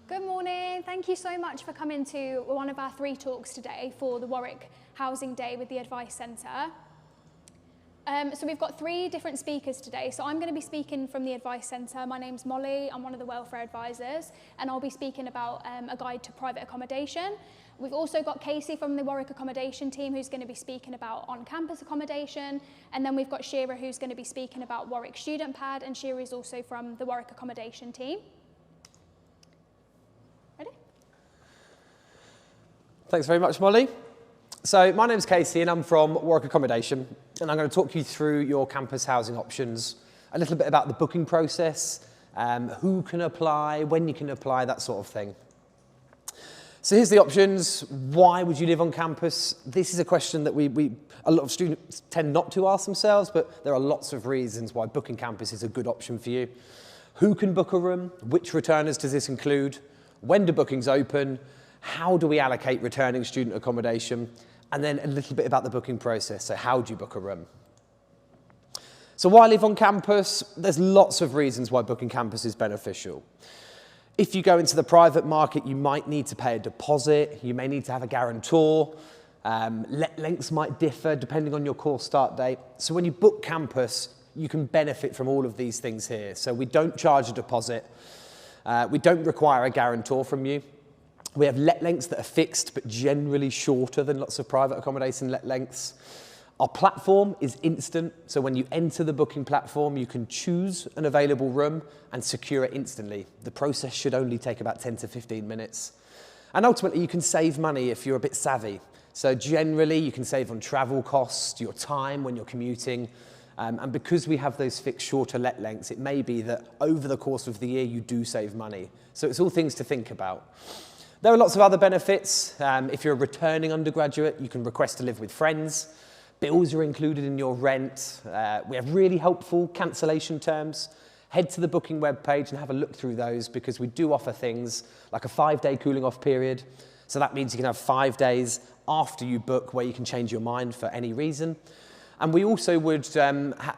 Good morning. Thank you so much for coming to one of our 3 talks today for the Warwick Housing Day with the Advice Centre. So we've got 3 different speakers today. So I'm going to be speaking from the Advice Centre. My name's Molly. I'm one of the welfare advisors, and I'll be speaking about a guide to private accommodation. We've also got Casey from the Warwick accommodation team who's going to be speaking about on-campus accommodation, and then we've got Shira who's going to be speaking about Warwick Student Pad, and Shira is also from the Warwick accommodation team. Ready? Thanks very much, Molly. So my name's Casey and I'm from Warwick Accommodation, and I'm going to talk you through your campus housing options, a little bit about the booking process, who can apply, when you can apply, that sort of thing. So here's the options. Why would you live on campus? This is a question that a lot of students tend not to ask themselves, but there are lots of reasons why booking campus is a good option for you. Who can book a room? Which returners does this include? When do bookings open? How do we allocate returning student accommodation? And then a little bit about the booking process. So how do you book a room? So why live on campus? There's lots of reasons why booking campus is beneficial. If you go into the private market, you might need to pay a deposit. You may need to have a guarantor. Let lengths might differ depending on your course start date. So when you book campus, you can benefit from all of these things here. So we don't charge a deposit. We don't require a guarantor from you. We have let lengths that are fixed, but generally shorter than lots of private accommodation let lengths. Our platform is instant, so when you enter the booking platform, you can choose an available room and secure it instantly. The process should only take about 10 to 15 minutes. And ultimately, you can save money if you're a bit savvy. So generally, you can save on travel costs, your time when you're commuting, and because we have those fixed shorter let lengths, it may be that over the course of the year, you do save money. So it's all things to think about. There are lots of other benefits. If you're a returning undergraduate, you can request to live with friends. Bills are included in your rent. We have really helpful cancellation terms. Head to the booking webpage and have a look through those, because we do offer things like a 5-day cooling off period. So that means you can have 5 days after you book where you can change your mind for any reason. And we also would,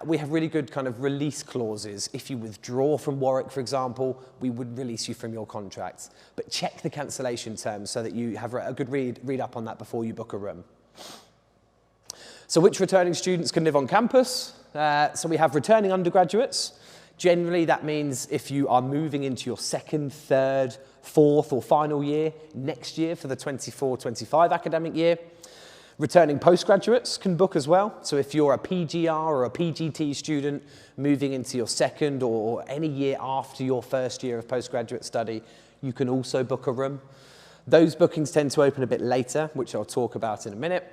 we have really good kind of release clauses. If you withdraw from Warwick, for example, we would release you from your contract. But check the cancellation terms so that you have a good read up on that before you book a room. So which returning students can live on campus? So we have returning undergraduates. Generally, that means if you are moving into your 2nd, 3rd, 4th or final year next year for the 24-25 academic year. Returning postgraduates can book as well. So if you're a PGR or a PGT student moving into your 2nd or any year after your 1st year of postgraduate study, you can also book a room. Those bookings tend to open a bit later, which I'll talk about in a minute.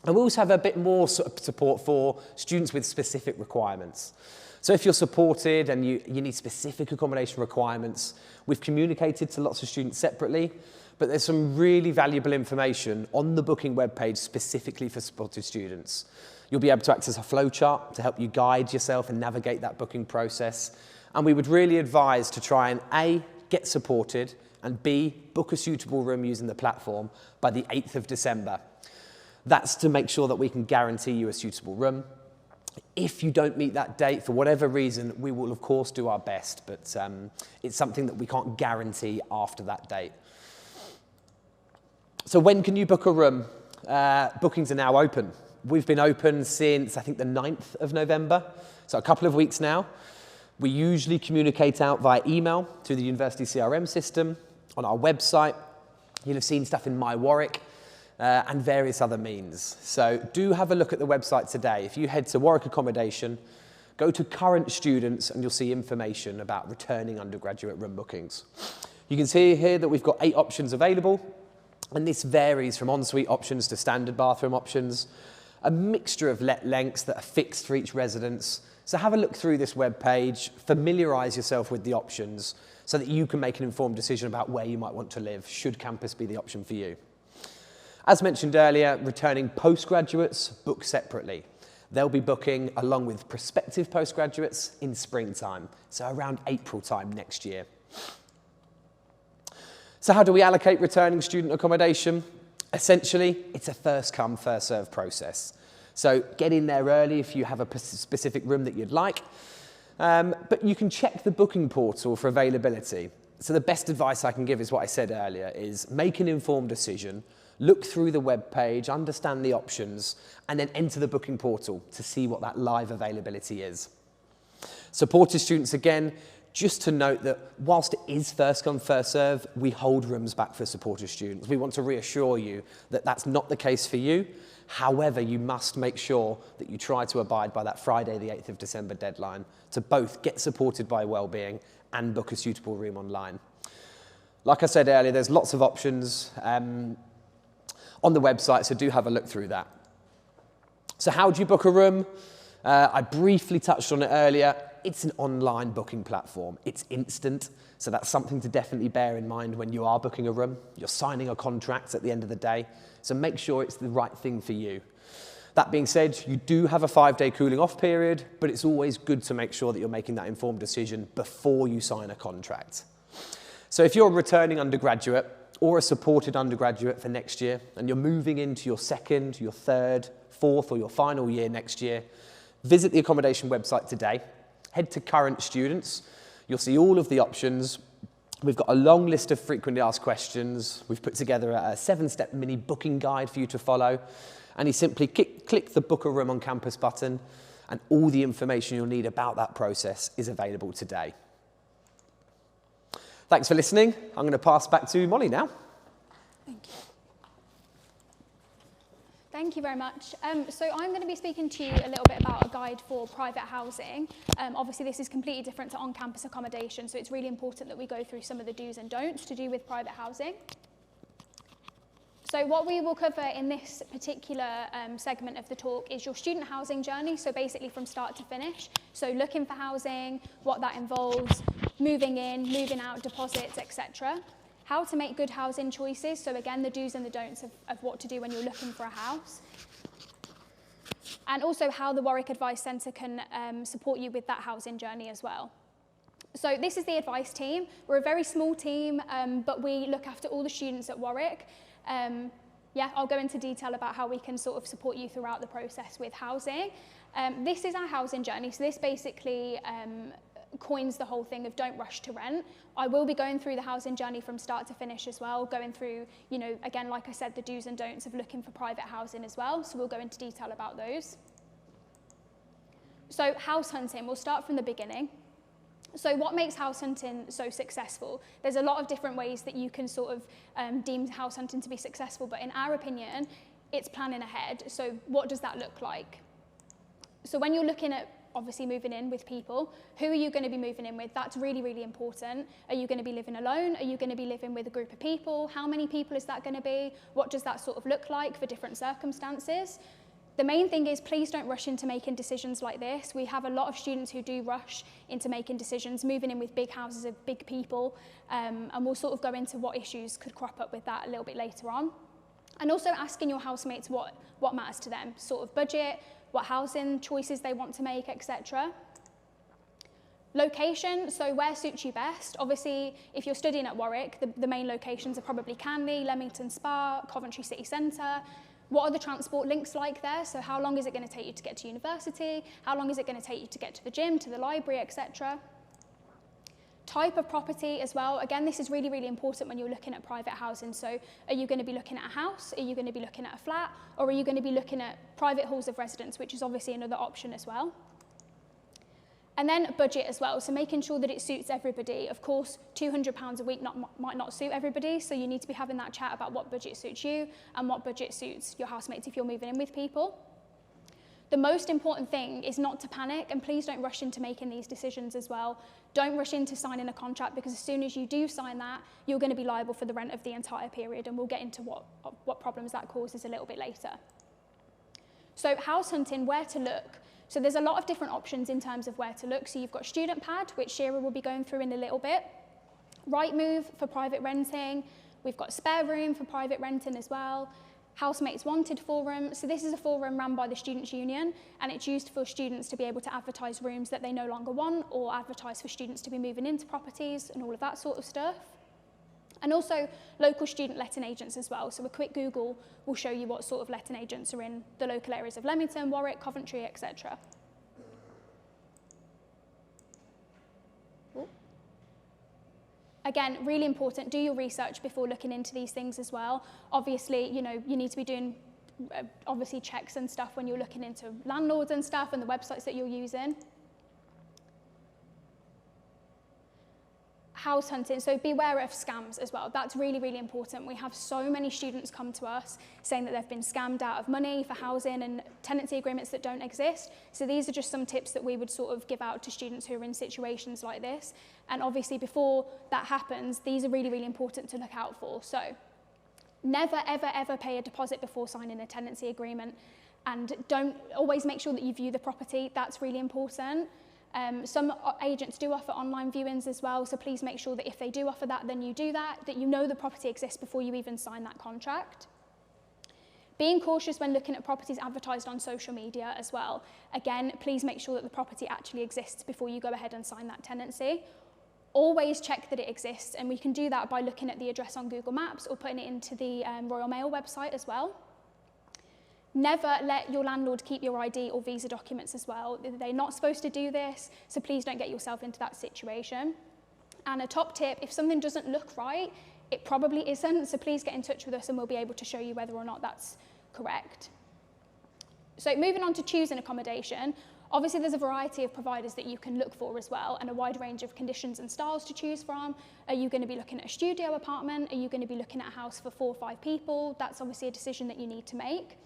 And we also have a bit more support for students with specific requirements. So if you're supported and you need specific accommodation requirements, we've communicated to lots of students separately, but there's some really valuable information on the booking webpage specifically for supported students. You'll be able to access a flowchart to help you guide yourself and navigate that booking process. And we would really advise to try and A, get supported, and B, book a suitable room using the platform by the 8th of December. That's to make sure that we can guarantee you a suitable room. If you don't meet that date for whatever reason, we will of course do our best, but it's something that we can't guarantee after that date. So when can you book a room? Bookings are now open. We've been open since, I think, the 9th of November, so a couple of weeks now. We usually communicate out via email through the university CRM system, on our website. You'll have seen stuff in My Warwick and various other means. So do have a look at the website today. If you head to Warwick Accommodation, go to current students and you'll see information about returning undergraduate room bookings. You can see here that we've got 8 options available. And this varies from ensuite options to standard bathroom options, a mixture of let lengths that are fixed for each residence. So have a look through this webpage, familiarise yourself with the options so that you can make an informed decision about where you might want to live, should campus be the option for you. As mentioned earlier, returning postgraduates book separately. They'll be booking along with prospective postgraduates in springtime, so around April time next year. So how do we allocate returning student accommodation? Essentially, it's a first come, first served process. So get in there early if you have a specific room that you'd like. But you can check the booking portal for availability. So the best advice I can give is what I said earlier, is make an informed decision, look through the web page, understand the options, and then enter the booking portal to see what that live availability is. Supported students, again, just to note that whilst it is first come, first serve, we hold rooms back for supported students. We want to reassure you that that's not the case for you. However, you must make sure that you try to abide by that Friday, the 8th of December deadline to both get supported by wellbeing and book a suitable room online. Like I said earlier, there's lots of options on the website, so do have a look through that. So how do you book a room? I briefly touched on it earlier. It's an online booking platform. It's instant, so that's something to definitely bear in mind when you are booking a room. You're signing a contract at the end of the day, so make sure it's the right thing for you. That being said, you do have a 5-day cooling off period, but it's always good to make sure that you're making that informed decision before you sign a contract. So if you're a returning undergraduate or a supported undergraduate for next year, and you're moving into your second, your third, fourth, or your final year next year, visit the accommodation website today. Head to current students. You'll see all of the options. We've got a long list of frequently asked questions. We've put together a 7-step mini booking guide for you to follow. And you simply click the Book a Room on Campus button, and all the information you'll need about that process is available today. Thanks for listening. I'm going to pass back to Molly now. Thank you. Thank you very much. So I'm going to be speaking to you a little bit about a guide for private housing. Obviously, this is completely different to on-campus accommodation, so it's really important that we go through some of the do's and don'ts to do with private housing. So what we will cover in this particular segment of the talk is your student housing journey, so basically from start to finish. So looking for housing, what that involves, moving in, moving out, deposits, etc. How to make good housing choices, so again, the do's and the don'ts of what to do when you're looking for a house. And also how the Warwick Advice Centre can support you with that housing journey as well. So this is the advice team. We're a very small team, but we look after all the students at Warwick. Yeah, I'll go into detail about how we can sort of support you throughout the process with housing. This is our housing journey, so this basically coins the whole thing of don't rush to rent. I will be going through the housing journey from start to finish as well, going through, you know, again, like I said, the do's and don'ts of looking for private housing as well, so we'll go into detail about those. So house hunting, we'll start from the beginning. So what makes house hunting so successful? There's a lot of different ways that you can sort of deem house hunting to be successful, but in our opinion, it's planning ahead. So what does that look like? So when you're looking at obviously moving in with people, who are you going to be moving in with? That's really, really important. Are you going to be living alone? Are you going to be living with a group of people? How many people is that going to be? What does that sort of look like for different circumstances? The main thing is please don't rush into making decisions like this. We have a lot of students who do rush into making decisions, moving in with big houses of big people, and we'll sort of go into what issues could crop up with that a little bit later on. And also asking your housemates what matters to them, sort of budget, what housing choices they want to make, etc. Location, so where suits you best? Obviously, if you're studying at Warwick, the main locations are probably Canley, Leamington Spa, Coventry City Centre. What are the transport links like there? So how long is it going to take you to get to university? How long is it going to take you to get to the gym, to the library, etc.? Type of property as well. Again, this is really, really important when you're looking at private housing. So are you going to be looking at a house? Are you going to be looking at a flat? Or are you going to be looking at private halls of residence, which is obviously another option as well? And then budget as well, so making sure that it suits everybody. Of course, £200 a week might not suit everybody, so you need to be having that chat about what budget suits you and what budget suits your housemates if you're moving in with people. The most important thing is not to panic, and please don't rush into making these decisions as well. Don't rush into signing a contract, because as soon as you do sign that, you're going to be liable for the rent of the entire period, and we'll get into what problems that causes a little bit later. So house hunting, where to look. So there's a lot of different options in terms of where to look. So you've got Student Pad, which Shira will be going through in a little bit. Rightmove for private renting. We've got Spare Room for private renting as well. Housemates Wanted forum. So this is a forum run by the Students' Union, and it's used for students to be able to advertise rooms that they no longer want, or advertise for students to be moving into properties and all of that sort of stuff. And also local student letting agents as well. So a quick Google will show you what sort of letting agents are in the local areas of Leamington, Warwick, Coventry, etc. Again, really important, do your research before looking into these things as well. Obviously, you know, you need to be doing obviously checks and stuff when you're looking into landlords and stuff and the websites that you're using. House hunting, so beware of scams as well. That's really, really important. We have so many students come to us saying that they've been scammed out of money for housing and tenancy agreements that don't exist. So these are just some tips that we would sort of give out to students who are in situations like this. And obviously before that happens, these are really, really important to look out for. So never, ever, ever pay a deposit before signing a tenancy agreement, and don't always make sure that you view the property. That's really important. Some agents do offer online viewings as well, so please make sure that if they do offer that, then you do that you know the property exists before you even sign that contract. Being cautious when looking at properties advertised on social media as well. Again, please make sure that the property actually exists before you go ahead and sign that tenancy. Always check that it exists, and we can do that by looking at the address on Google Maps or putting it into the Royal Mail website as well. Never let your landlord keep your ID or visa documents as well. They're not supposed to do this, so please don't get yourself into that situation. And a top tip, if something doesn't look right, it probably isn't, so please get in touch with us and we'll be able to show you whether or not that's correct. So moving on to choosing accommodation, obviously there's a variety of providers that you can look for as well, and a wide range of conditions and styles to choose from. Are you going to be looking at a studio apartment? Are you going to be looking at a house for 4 or 5 people? That's obviously a decision that you need to make.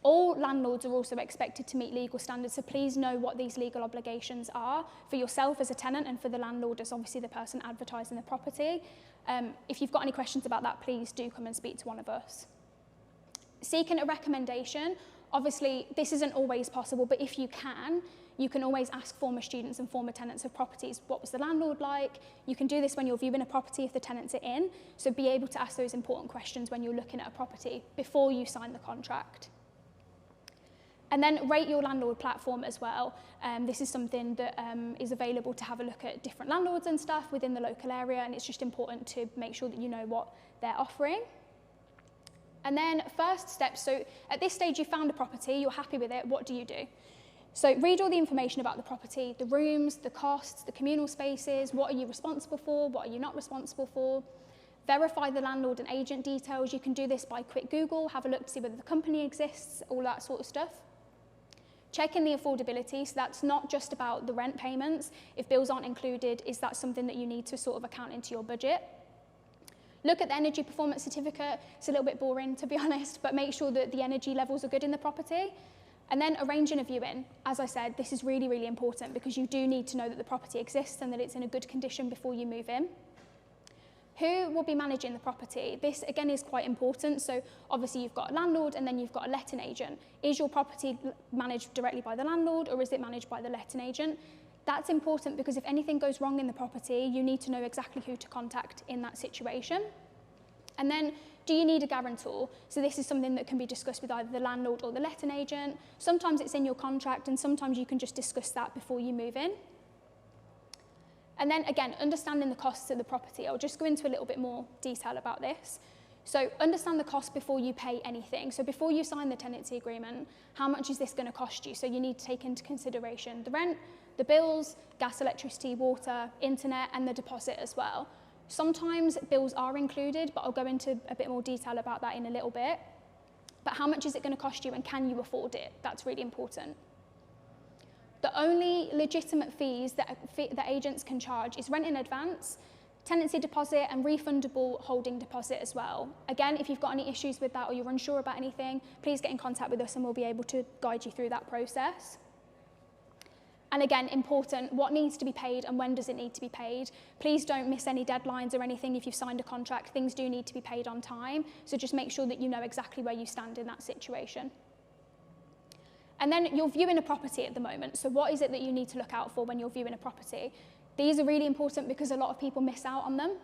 All landlords are also expected to meet legal standards, so please know what these legal obligations are for yourself as a tenant and for the landlord as obviously the person advertising the property. If you've got any questions about that, please do come and speak to one of us. Seeking a recommendation, obviously this isn't always possible, but if you can always ask former students and former tenants of properties, what was the landlord like? You can do this when you're viewing a property if the tenants are in, so be able to ask those important questions when you're looking at a property before you sign the contract. And then rate your landlord platform as well. This is something that is available to have a look at different landlords and stuff within the local area, and it's just important to make sure that you know what they're offering. And then first steps, so at this stage you found a property, you're happy with it, what do you do? So read all the information about the property, the rooms, the costs, the communal spaces, what are you responsible for, what are you not responsible for. Verify the landlord and agent details. You can do this by quick Google, have a look to see whether the company exists, all that sort of stuff. Check in the affordability, so that's not just about the rent payments. If bills aren't included, is that something that you need to sort of account into your budget? Look at the energy performance certificate. It's a little bit boring, to be honest, but make sure that the energy levels are good in the property. And then arranging a viewing. As I said, this is really, really important because you do need to know that the property exists and that it's in a good condition before you move in. Who will be managing the property? This again is quite important. So obviously you've got a landlord and then you've got a letting agent. Is your property managed directly by the landlord or is it managed by the letting agent? That's important because if anything goes wrong in the property, you need to know exactly who to contact in that situation. And then, do you need a guarantor? So this is something that can be discussed with either the landlord or the letting agent. Sometimes it's in your contract and sometimes you can just discuss that before you move in. And then again, understanding the costs of the property. I'll just go into a little bit more detail about this. So understand the cost before you pay anything. So before you sign the tenancy agreement, how much is this going to cost you? So you need to take into consideration the rent, the bills, gas, electricity, water, internet, and the deposit as well. Sometimes bills are included, but I'll go into a bit more detail about that in a little bit. But how much is it going to cost you and can you afford it? That's really important. The only legitimate fees that agents can charge is rent in advance, tenancy deposit, and refundable holding deposit as well. Again, if you've got any issues with that or you're unsure about anything, please get in contact with us and we'll be able to guide you through that process. And again, important, what needs to be paid and when does it need to be paid? Please don't miss any deadlines or anything. If you've signed a contract, things do need to be paid on time. So just make sure that you know exactly where you stand in that situation. And then you're viewing a property at the moment. So what is it that you need to look out for when you're viewing a property? These are really important because a lot of people miss out on them.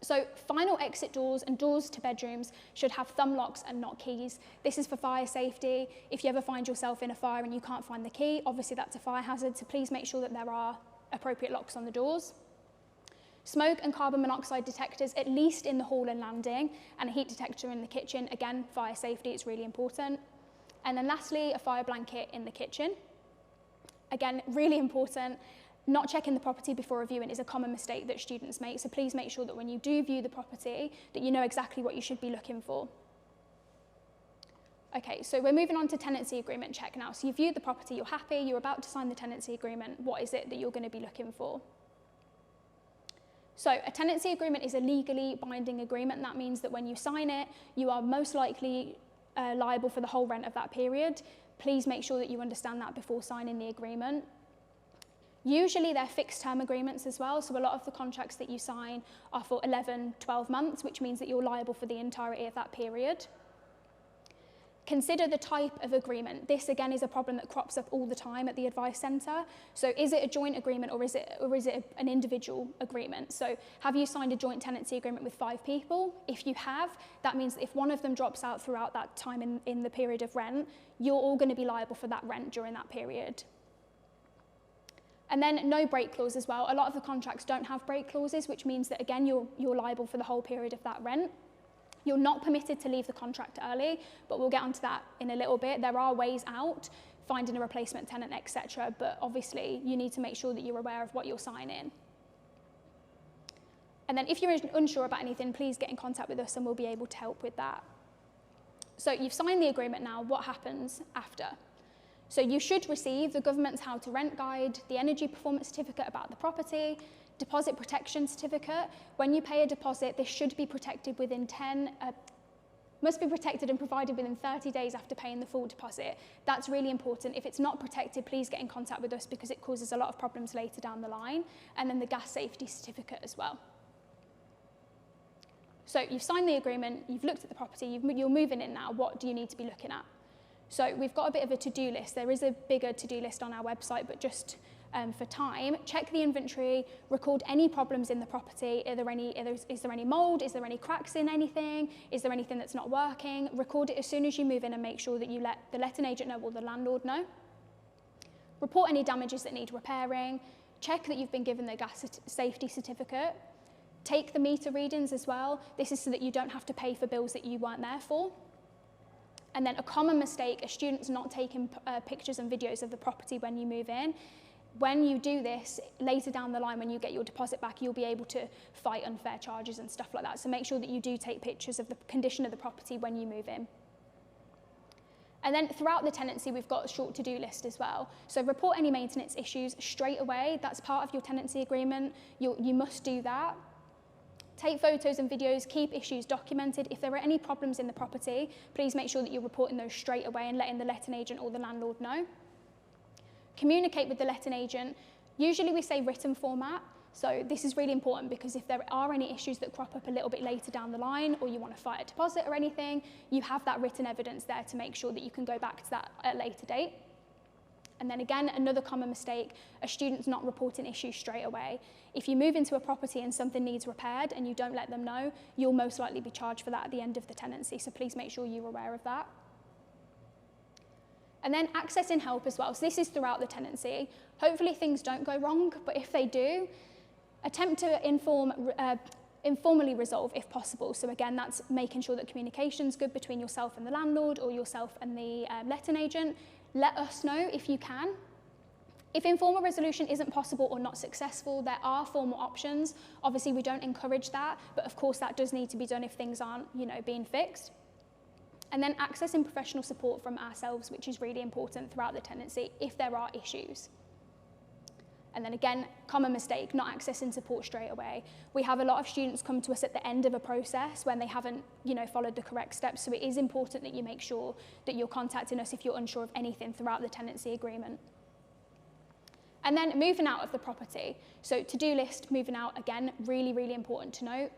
So final exit doors and doors to bedrooms should have thumb locks and not keys. This is for fire safety. If you ever find yourself in a fire and you can't find the key, obviously that's a fire hazard, so please make sure that there are appropriate locks on the doors. Smoke and carbon monoxide detectors, at least in the hall and landing, and a heat detector in the kitchen. Again, fire safety, it's really important. And then lastly, a fire blanket in the kitchen. Again, really important. Not checking the property before reviewing is a common mistake that students make, so please make sure that when you do view the property, that you know exactly what you should be looking for. Okay, so we're moving on to tenancy agreement check now. So you viewed the property, you're happy, you're about to sign the tenancy agreement. What is it that you're going to be looking for? So a tenancy agreement is a legally binding agreement. That means that when you sign it, you are most likely liable for the whole rent of that period. Please make sure that you understand that before signing the agreement. Usually they're fixed term agreements as well, so a lot of the contracts that you sign are for 11, 12 months, which means that you're liable for the entirety of that period. Consider the type of agreement. This again is a problem that crops up all the time at the Advice Centre. So is it a joint agreement or is it an individual agreement? So have you signed a joint tenancy agreement with 5 people? If you have, that means that if one of them drops out throughout that time in the period of rent, you're all going to be liable for that rent during that period. And then no break clause as well. A lot of the contracts don't have break clauses, which means that again, you're liable for the whole period of that rent. You're not permitted to leave the contract early, but we'll get onto that in a little bit. There are ways out, finding a replacement tenant, etc. But obviously, you need to make sure that you're aware of what you're signing. And then if you're unsure about anything, please get in contact with us and we'll be able to help with that. So you've signed the agreement now. What happens after? So you should receive the government's How to Rent Guide, the energy performance certificate about the property, deposit protection certificate. When you pay a deposit, this should be protected within must be protected and provided within 30 days after paying the full deposit. That's really important. If it's not protected, please get in contact with us because it causes a lot of problems later down the line. And then the gas safety certificate as well. So you've signed the agreement, you've looked at the property, you're moving in now. What do you need to be looking at? So we've got a bit of a to-do list. There is a bigger to-do list on our website, but just for time, check the inventory, record any problems in the property. Is there any mold? Is there any cracks in anything? Is there anything that's not working? Record it as soon as you move in and make sure that you let the letting agent know or the landlord know. Report any damages that need repairing. Check that you've been given the gas safety certificate. Take the meter readings as well. This is so that you don't have to pay for bills that you weren't there for. And then a common mistake, a student's not taking pictures and videos of the property when you move in. When you do this, later down the line when you get your deposit back, you'll be able to fight unfair charges and stuff like that. So make sure that you do take pictures of the condition of the property when you move in. And then throughout the tenancy, we've got a short to-do list as well. So report any maintenance issues straight away. That's part of your tenancy agreement. You must do that. Take photos and videos, keep issues documented. If there are any problems in the property, please make sure that you're reporting those straight away and letting the letting agent or the landlord know. Communicate with the letting agent. Usually we say written format. So this is really important because if there are any issues that crop up a little bit later down the line or you want to fight a deposit or anything, you have that written evidence there to make sure that you can go back to that at a later date. And then again, another common mistake, a student's not reporting issues straight away. If you move into a property and something needs repaired and you don't let them know, you'll most likely be charged for that at the end of the tenancy. So please make sure you're aware of that. And then accessing help as well. So this is throughout the tenancy. Hopefully things don't go wrong, but if they do, attempt to informally resolve if possible. So again, that's making sure that communication's good between yourself and the landlord or yourself and the letting agent. Let us know if you can. If informal resolution isn't possible or not successful, there are formal options. Obviously, we don't encourage that, but of course that does need to be done if things aren't, being fixed. And then accessing professional support from ourselves, which is really important throughout the tenancy if there are issues. And then again, common mistake, not accessing support straight away. We have a lot of students come to us at the end of a process when they haven't, followed the correct steps. So it is important that you make sure that you're contacting us if you're unsure of anything throughout the tenancy agreement. And then moving out of the property. So to-do list, moving out, again, really, really important to note.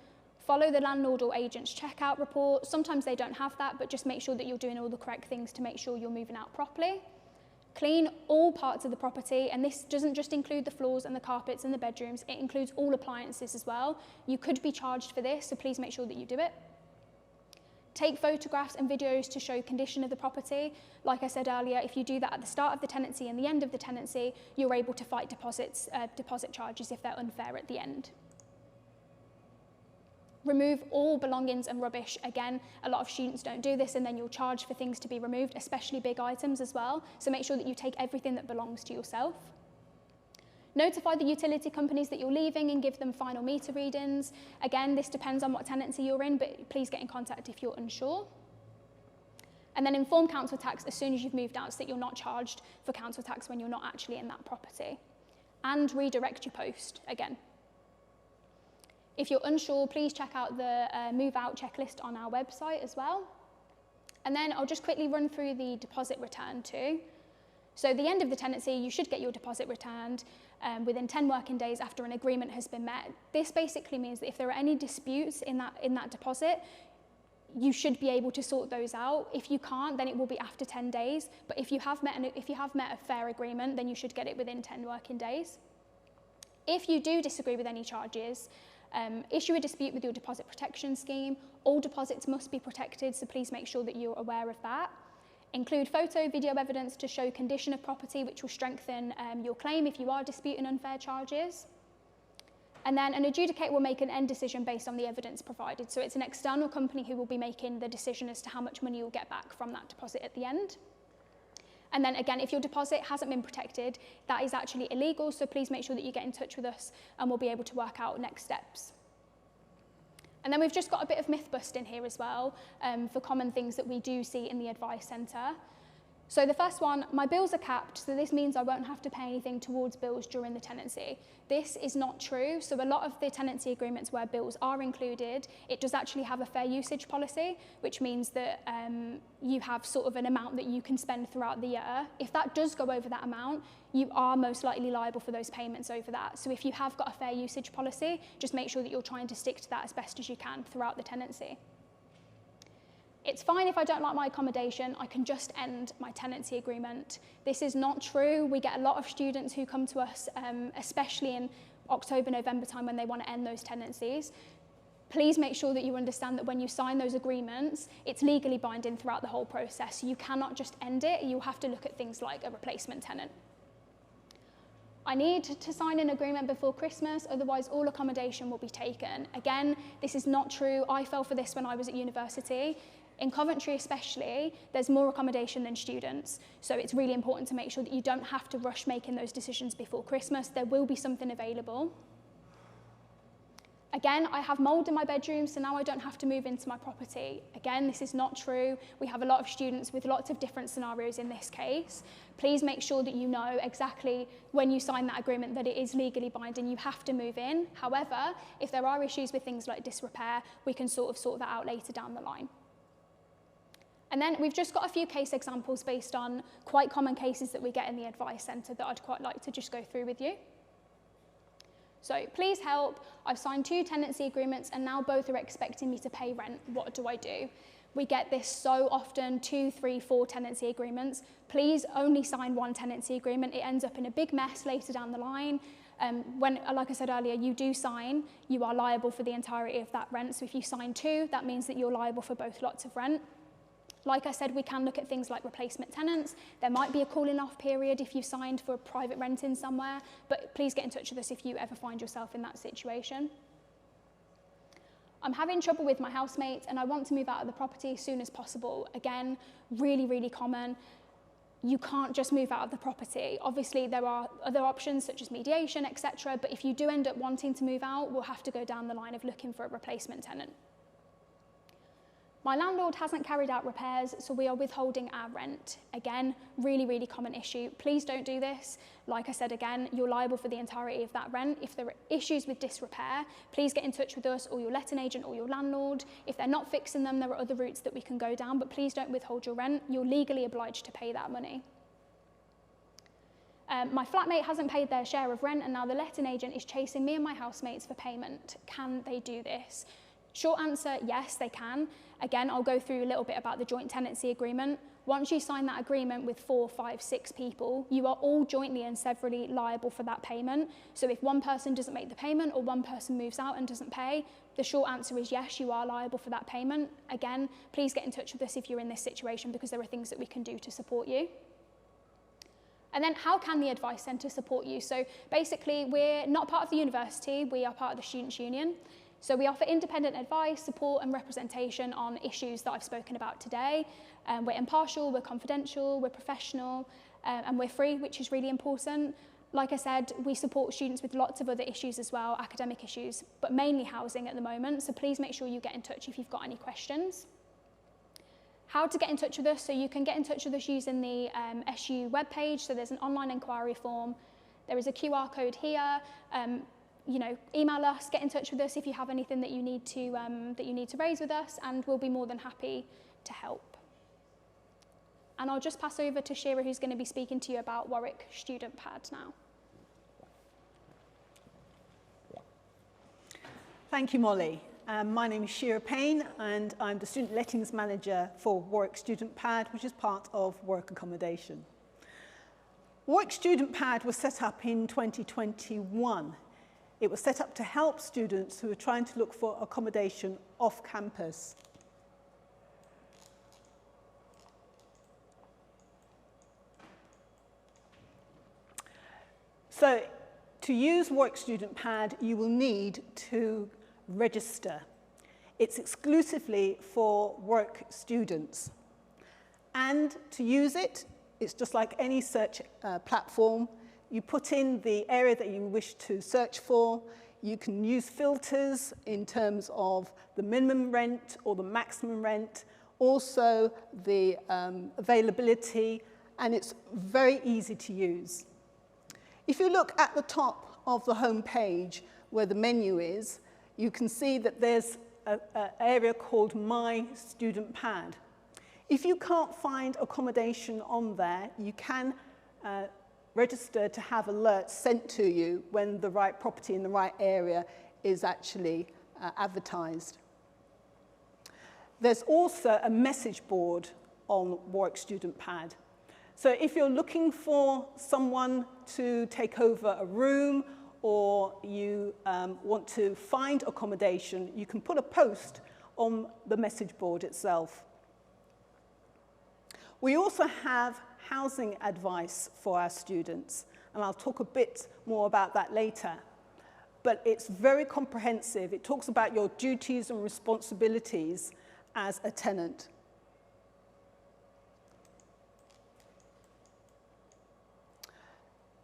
Follow the landlord or agent's checkout report. Sometimes they don't have that, but just make sure that you're doing all the correct things to make sure you're moving out properly. Clean all parts of the property, and this doesn't just include the floors and the carpets and the bedrooms, it includes all appliances as well. You could be charged for this, so please make sure that you do it. Take photographs and videos to show condition of the property. Like I said earlier, if you do that at the start of the tenancy and the end of the tenancy, you're able to fight deposit charges if they're unfair at the end. Remove all belongings and rubbish. Again, a lot of students don't do this and then you'll charge for things to be removed, especially big items as well. So make sure that you take everything that belongs to yourself. Notify the utility companies that you're leaving and give them final meter readings. Again, this depends on what tenancy you're in, but please get in contact if you're unsure. And then inform council tax as soon as you've moved out so that you're not charged for council tax when you're not actually in that property. And redirect your post again. If you're unsure, please check out the move out checklist on our website as well. And then I'll just quickly run through the deposit return too. So at the end of the tenancy, you should get your deposit returned within 10 working days after an agreement has been met. This basically means that if there are any disputes in that deposit, you should be able to sort those out. If you can't, then it will be after 10 days. But if you have met a fair agreement, then you should get it within 10 working days. If you do disagree with any charges, issue a dispute with your deposit protection scheme. All deposits must be protected, so please make sure that you're aware of that. Include photo, video evidence to show condition of property, which will strengthen your claim if you are disputing unfair charges. And then an adjudicator will make an end decision based on the evidence provided. So it's an external company who will be making the decision as to how much money you'll get back from that deposit at the end. And then again, if your deposit hasn't been protected, that is actually illegal. So please make sure that you get in touch with us and we'll be able to work out next steps. And then we've just got a bit of myth busting here as well for common things that we do see in the advice centre. So the first one, my bills are capped, so this means I won't have to pay anything towards bills during the tenancy. This is not true. So a lot of the tenancy agreements where bills are included, it does actually have a fair usage policy, which means that you have sort of an amount that you can spend throughout the year. If that does go over that amount, you are most likely liable for those payments over that. So if you have got a fair usage policy, just make sure that you're trying to stick to that as best as you can throughout the tenancy. It's fine if I don't like my accommodation, I can just end my tenancy agreement. This is not true. We get a lot of students who come to us, especially in October, November time when they want to end those tenancies. Please make sure that you understand that when you sign those agreements, it's legally binding throughout the whole process. You cannot just end it. You'll have to look at things like a replacement tenant. I need to sign an agreement before Christmas, otherwise all accommodation will be taken. Again, this is not true. I fell for this when I was at university. In Coventry especially, there's more accommodation than students, so it's really important to make sure that you don't have to rush making those decisions before Christmas. There will be something available. Again, I have mould in my bedroom, so now I don't have to move into my property. Again, this is not true. We have a lot of students with lots of different scenarios in this case. Please make sure that you know exactly when you sign that agreement that it is legally binding. You have to move in. However, if there are issues with things like disrepair, we can sort that out later down the line. And then we've just got a few case examples based on quite common cases that we get in the advice centre that I'd quite like to just go through with you. So please help, I've signed 2 tenancy agreements and now both are expecting me to pay rent. What do I do? We get this so often, 2, 3, 4 tenancy agreements. Please only sign 1 tenancy agreement. It ends up in a big mess later down the line. When, like I said earlier, you do sign, you are liable for the entirety of that rent. So if you sign 2, that means that you're liable for both lots of rent. Like I said, we can look at things like replacement tenants. There might be a cooling off period if you signed for a private renting somewhere, but please get in touch with us if you ever find yourself in that situation. I'm having trouble with my housemates and I want to move out of the property as soon as possible. Again, really, really common. You can't just move out of the property. Obviously, there are other options such as mediation, etc. But if you do end up wanting to move out, we'll have to go down the line of looking for a replacement tenant. My landlord hasn't carried out repairs, so we are withholding our rent. Again, really, really common issue. Please don't do this. Like I said again, you're liable for the entirety of that rent. If there are issues with disrepair, please get in touch with us or your letting agent or your landlord. If they're not fixing them, there are other routes that we can go down, but please don't withhold your rent. You're legally obliged to pay that money. My flatmate hasn't paid their share of rent and now the letting agent is chasing me and my housemates for payment. Can they do this? Short answer, yes, they can. Again, I'll go through a little bit about the joint tenancy agreement. Once you sign that agreement with 4, 5, 6 people, you are all jointly and severally liable for that payment. So if one person doesn't make the payment or one person moves out and doesn't pay, the short answer is yes, you are liable for that payment. Again, please get in touch with us if you're in this situation because there are things that we can do to support you. And then how can the advice centre support you? So basically, we're not part of the university, we are part of the Students' Union. So we offer independent advice, support and representation on issues that I've spoken about today. We're impartial, we're confidential, we're professional, and we're free, which is really important. Like I said, we support students with lots of other issues as well, academic issues, but mainly housing at the moment. So please make sure you get in touch if you've got any questions. How to get in touch with us? So you can get in touch with us using the SU webpage. So there's an online inquiry form. There is a QR code here. You know, email us, get in touch with us if you have anything that you need to raise with us, and we'll be more than happy to help. And I'll just pass over to Shira, who's going to be speaking to you about Warwick Student Pad now. Thank you, Molly. My name is Shira Payne, and I'm the Student Lettings Manager for Warwick Student Pad, which is part of Warwick Accommodation. Warwick Student Pad was set up in 2021. It was set up to help students who are trying to look for accommodation off campus. So, to use Warwick Student Pad, you will need to register. It's exclusively for Warwick students. And to use it, it's just like any search platform. You put in the area that you wish to search for. You can use filters in terms of the minimum rent or the maximum rent, also the availability, and it's very easy to use. If you look at the top of the home page where the menu is, you can see that there's an area called My Student Pad. If you can't find accommodation on there, you can register to have alerts sent to you when the right property in the right area is actually advertised. There's also a message board on Warwick Student Pad. So if you're looking for someone to take over a room, or you want to find accommodation, you can put a post on the message board itself. We also have housing advice for our students, and I'll talk a bit more about that later. But it's very comprehensive. It talks about your duties and responsibilities as a tenant.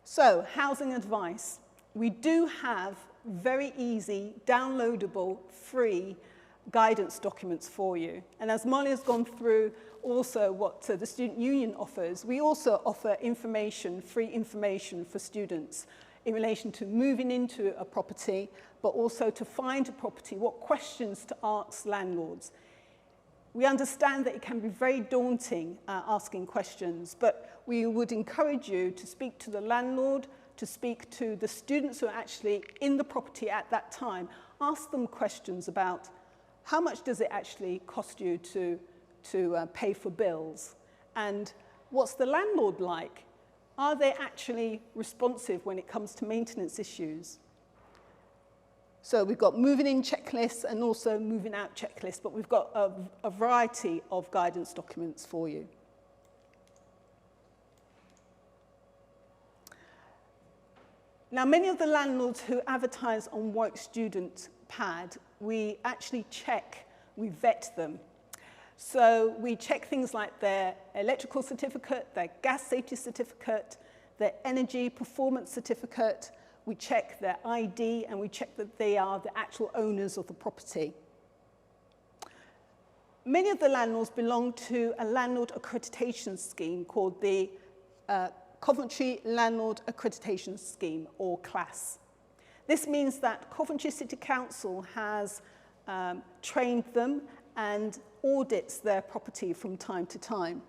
So, housing advice. We do have very easy, downloadable, free guidance documents for you. And as Molly has gone through also what the Student Union offers, we also offer information, free information for students in relation to moving into a property, but also to find a property, what questions to ask landlords. We understand that it can be very daunting asking questions, but we would encourage you to speak to the landlord, to speak to the students who are actually in the property at that time. Ask them questions about how much does it actually cost you to pay for bills? And what's the landlord like? Are they actually responsive when it comes to maintenance issues? So we've got moving in checklists and also moving out checklists, but we've got a variety of guidance documents for you. Now, many of the landlords who advertise on Warwick Student Pad, we actually check, we vet them. So we check things like their electrical certificate, their gas safety certificate, their energy performance certificate. We check their ID, and we check that they are the actual owners of the property. Many of the landlords belong to a landlord accreditation scheme called the Coventry Landlord Accreditation Scheme, or CLAS. This means that Coventry City Council has trained them and audits their property from time to time.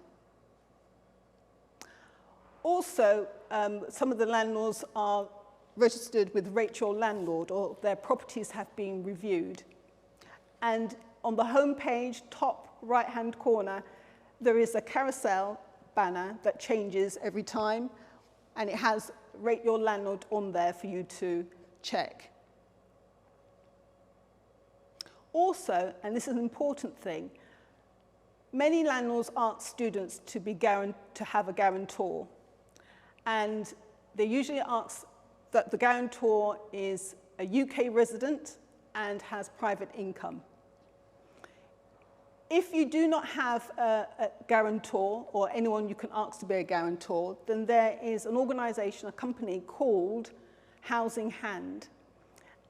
Also, some of the landlords are registered with Rate Your Landlord, or their properties have been reviewed. And on the home page, top right-hand corner, there is a carousel banner that changes every time, and it has Rate Your Landlord on there for you to check. Also, and this is an important thing, many landlords ask students to have a guarantor, and they usually ask that the guarantor is a UK resident and has private income. If you do not have a guarantor or anyone you can ask to be a guarantor, then there is an organisation, a company called Housing Hand,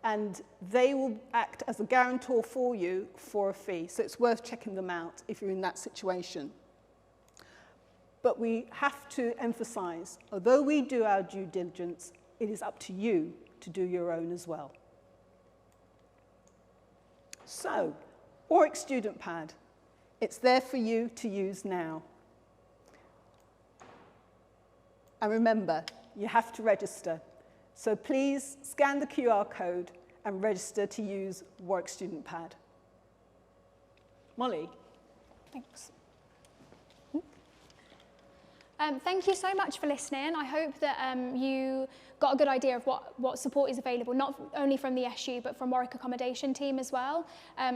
and they will act as a guarantor for you for a fee. So it's worth checking them out if you're in that situation. But we have to emphasise, although we do our due diligence, it is up to you to do your own as well. So, Warwick Student Pad. It's there for you to use now. And remember, you have to register. So please scan the QR code and register to use Warwick Student Pad. Molly. Thanks. Thank you so much for listening. I hope that you got a good idea of what support is available, not only from the SU, but from Warwick Accommodation team as well.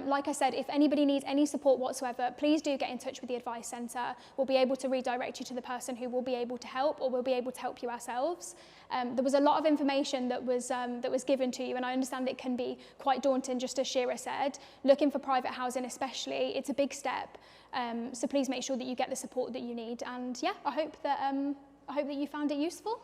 Like I said, if anybody needs any support whatsoever, please do get in touch with the Advice Centre. We'll be able to redirect you to the person who will be able to help, or we'll be able to help you ourselves. There was a lot of information that was given to you, and I understand it can be quite daunting, just as Shira said. Looking for private housing especially, it's a big step. So please make sure that you get the support that you need. And yeah, I hope that you found it useful.